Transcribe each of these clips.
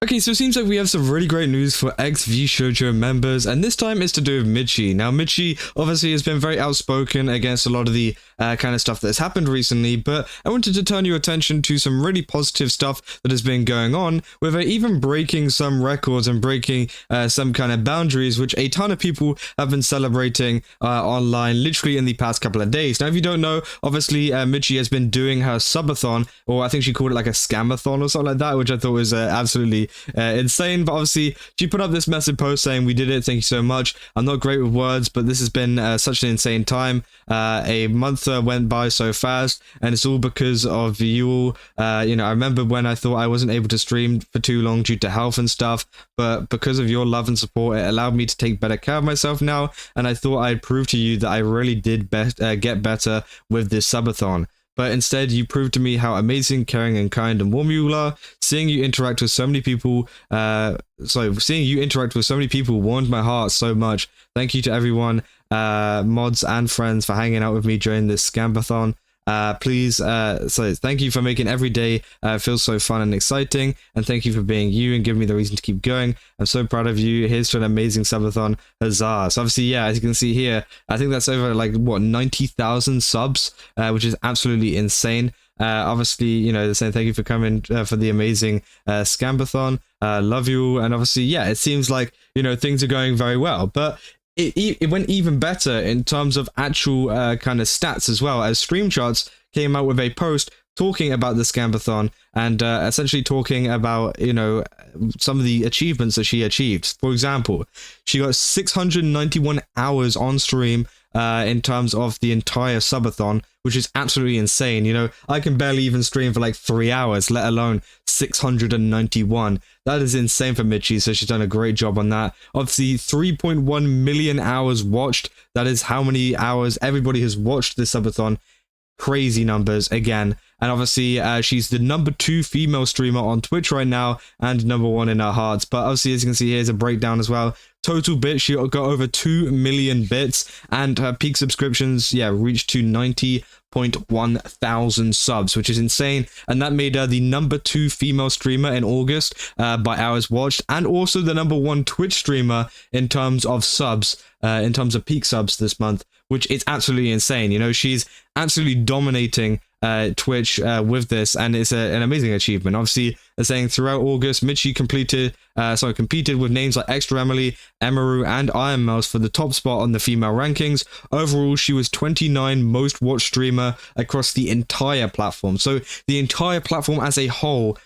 Okay, so it seems like we have some really great news for ex-VShojo members, and this time it's to do with Mitchi. Now, Mitchi obviously has been very outspoken against a lot of the kind of stuff that's happened recently, but I wanted to turn your attention to some really positive stuff that has been going on, with her even breaking some records and breaking some kind of boundaries, which a ton of people have been celebrating online literally in the past couple of days. Now, if you don't know, obviously Mitchi has been doing her Subathon, or I think she called it like a Scamberthon or something like that, which I thought was absolutely insane. But obviously she put up this massive post saying, "We did it, thank you so much. I'm not great with words, but this has been such an insane time. A month went by so fast, and it's all because of you all. I remember when I thought I wasn't able to stream for too long due to health and stuff, but because of your love and support, it allowed me to take better care of myself now, and I thought I'd prove to you that I really did get better with this subathon. But instead, you proved to me how amazing, caring, and kind and warm you are. Seeing you interact with so many people, warmed my heart so much. Thank you to everyone, mods and friends, for hanging out with me during this Scamberthon. Thank you for making every day feel so fun and exciting, and thank you for being you and giving me the reason to keep going. I'm so proud of you. Here's to an amazing subathon. Huzzah." So obviously, yeah, as you can see here, I think that's over like 90,000 subs, which is absolutely insane. Obviously, they're saying thank you for coming for the amazing Scamberthon. Love you. And obviously, yeah, it seems like things are going very well, but it went even better in terms of actual kind of stats as well, as Stream Charts came out with a post talking about the Scamberthon and essentially talking about some of the achievements that she achieved. For example, she got 691 hours on stream in terms of the entire subathon, which is absolutely insane. I can barely even stream for like 3 hours, let alone 691. That is insane for Mitchi, so she's done a great job on that. Obviously, 3.1 million hours watched. That is how many hours everybody has watched this subathon. Crazy numbers again. And obviously she's the #2 female streamer on Twitch right now, and #1 in our hearts. But obviously, as you can see, here's a breakdown as well. Total bits, she got over 2 million bits, and her peak subscriptions, reached to 90.1 thousand subs, which is insane. And that made her the #2 female streamer in August by hours watched, and also the #1 Twitch streamer in terms of subs, in terms of peak subs this month, which is absolutely insane. She's absolutely dominating Twitch with this, and it's an amazing achievement. Obviously, they're saying throughout August, Mitchi competed with names like Extra Emily, Emaru, and ironmouse for the top spot on the female rankings. Overall, she was 29 most watched streamer across the entire platform. So the entire platform as a whole,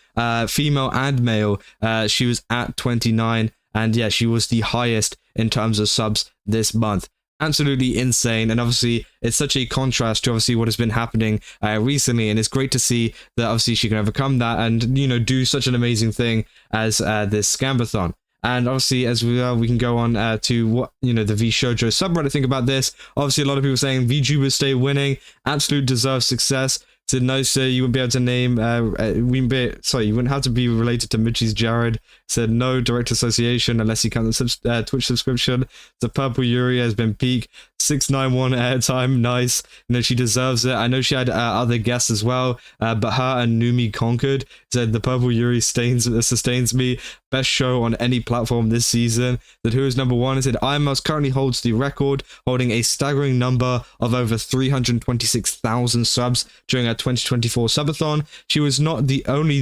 female and male, she was at 29, and yeah, she was the highest in terms of subs this month. Absolutely insane, and obviously it's such a contrast to obviously what has been happening recently, and it's great to see that obviously she can overcome that and do such an amazing thing as this Scamberthon. And obviously, as we can go on to what the VShojo subreddit think about this. Obviously, a lot of people saying VTubers stay winning, absolute deserved success. Said no, sir, you wouldn't be able to name. You wouldn't have to be related to Mitchi's Jared. Said no direct association unless you count the Twitch subscription. The Purple Yuri has been peak 691 airtime. Nice. She deserves it. I know she had other guests as well, but her and Numi conquered. Said the Purple Yuri sustains me. Best show on any platform this season. That who is #1? Said ironmouse currently holds the record, holding a staggering number of over 326,000 subs during her 2024 subathon. She was not only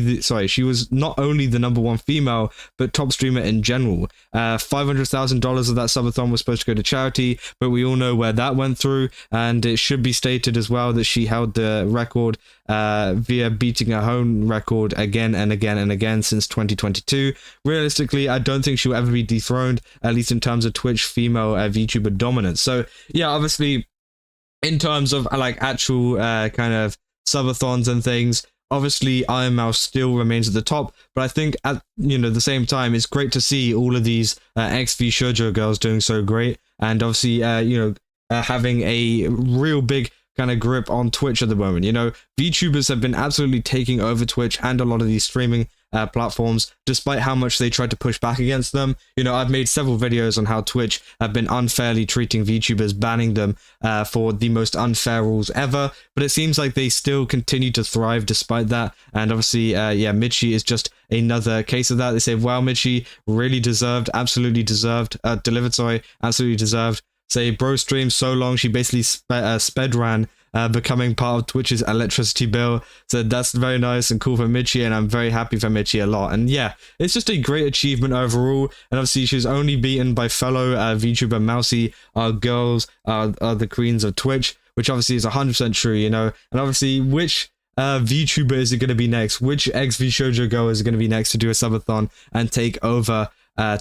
the #1 female, but top streamer in general. $500,000 of that subathon was supposed to go to charity, but we all know where that went through. And it should be stated as well that she held the record via beating her own record again and again and again since 2022. Realistically, I don't think she'll ever be dethroned, at least in terms of Twitch female VTuber dominance. So yeah, obviously, in terms of like actual kind of subathons and things, obviously ironmouse still remains at the top, but I think at the same time, it's great to see all of these ex-VShojo girls doing so great, and obviously having a real big kind of grip on Twitch at the moment. VTubers have been absolutely taking over Twitch and a lot of these streaming platforms, despite how much they tried to push back against them. You know, I've made several videos on how Twitch have been unfairly treating VTubers, banning them for the most unfair rules ever, but it seems like they still continue to thrive despite that. And obviously, yeah, Mitchi is just another case of that. They say, wow, Mitchi really deserved, absolutely deserved, delivered, sorry, absolutely deserved. Say, bro streamed so long, she basically sped ran, becoming part of Twitch's electricity bill. So that's very nice and cool for Mitchi, and I'm very happy for Mitchi a lot. And yeah, it's just a great achievement overall. And obviously, she was only beaten by fellow VTuber Mousy. Our girls are the queens of Twitch, which obviously is 100% true, you know. And obviously, which VTuber is it going to be next? Which ex-VShojo girl is going to be next to do a subathon and take over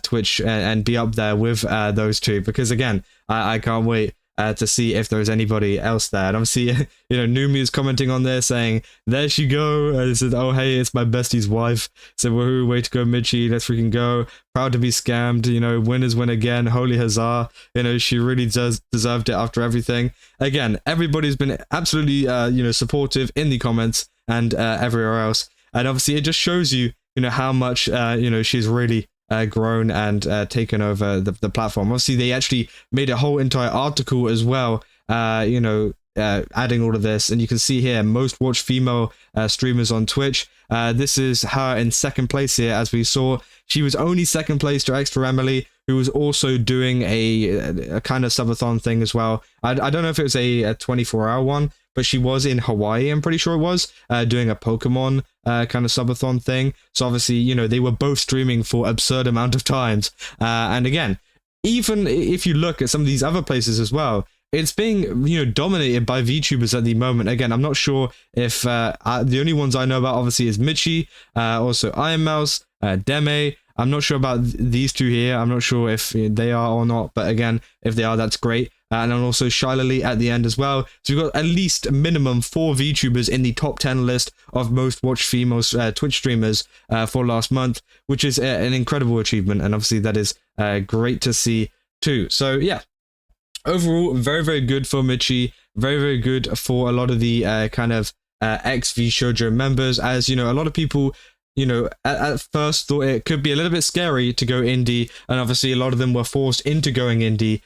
Twitch and be up there with those two? Because again, I can't wait to see if there's anybody else there. And obviously, you know, Numi is commenting on there saying, there she go. And it says, oh, hey, it's my bestie's wife. So, woohoo, way to go, Mitchi. Let's freaking go. Proud to be scammed. You know, winners win again. Holy huzzah. You know, she really does deserved it after everything. Again, everybody's been absolutely, you know, supportive in the comments and everywhere else. And obviously, it just shows you, you know, how much, you know, she's really grown and taken over the platform. Obviously, they actually made a whole entire article as well, you know, adding all of this. And you can see here, most watched female streamers on Twitch. This is her in second place here, as we saw. She was only second place to Extra Emily, who was also doing a kind of subathon thing as well. I don't know if it was a 24-hour one, but she was in Hawaii, I'm pretty sure it was, doing a Pokemon kind of subathon thing. So obviously, you know, they were both streaming for absurd amount of times. And again, even if you look at some of these other places as well, it's being, you know, dominated by VTubers at the moment. Again, I'm not sure if the only ones I know about obviously is Mitchi, also ironmouse, Deme. I'm not sure about these two here. I'm not sure if they are or not, but again, if they are, that's great. And then also Shilali at the end as well. So we've got at least a minimum 4 VTubers in the top 10 list of most watched female Twitch streamers for last month, which is an incredible achievement. And obviously that is great to see too. So yeah, overall, very, very good for Mitchi. Very, very good for a lot of the kind of ex-VShojo members. As you know, a lot of people, you know, at first thought it could be a little bit scary to go indie, and obviously a lot of them were forced into going indie,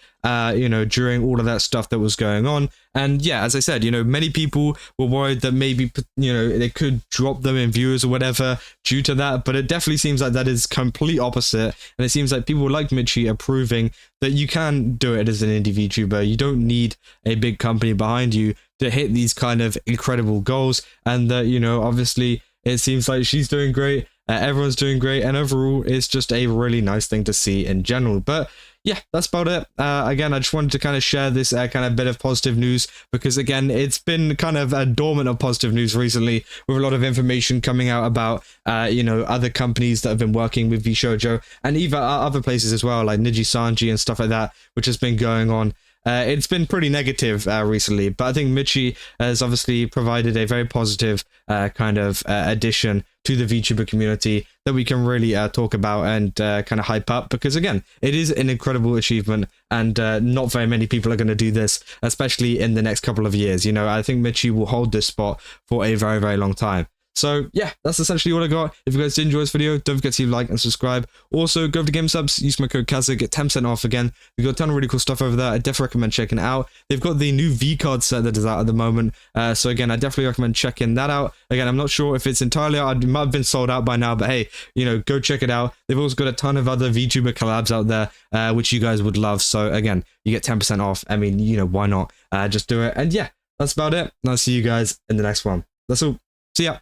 you know, during all of that stuff that was going on. And yeah, as I said, you know, many people were worried that maybe, you know, they could drop them in viewers or whatever due to that, but it definitely seems like that is complete opposite. And it seems like people like Mitchi are proving that you can do it as an indie VTuber. You don't need a big company behind you to hit these kind of incredible goals. And that, you know, obviously it seems like she's doing great, everyone's doing great, and overall it's just a really nice thing to see in general. But yeah, that's about it. Again, I just wanted to kind of share this kind of bit of positive news, because again, it's been kind of a dormant of positive news recently, with a lot of information coming out about, you know, other companies that have been working with VShojo, and even other places as well, like Niji Sanji and stuff like that, which has been going on. It's been pretty negative recently, but I think Mitchi has obviously provided a very positive kind of addition to the VTuber community that we can really talk about and kind of hype up, because again, it is an incredible achievement, and not very many people are going to do this, especially in the next couple of years. You know, I think Mitchi will hold this spot for a very, very long time. So yeah, that's essentially all I got. If you guys did enjoy this video, don't forget to leave a like and subscribe. Also, go over to GameSubs, use my code Kazza, get 10% off again. We've got a ton of really cool stuff over there. I definitely recommend checking it out. They've got the new V-card set that is out at the moment. So again, I definitely recommend checking that out. Again, I'm not sure if it's entirely out. It might have been sold out by now, but hey, you know, go check it out. They've also got a ton of other VTuber collabs out there, which you guys would love. So again, you get 10% off. I mean, you know, why not? Just do it. And yeah, that's about it. And I'll see you guys in the next one. That's all. See ya.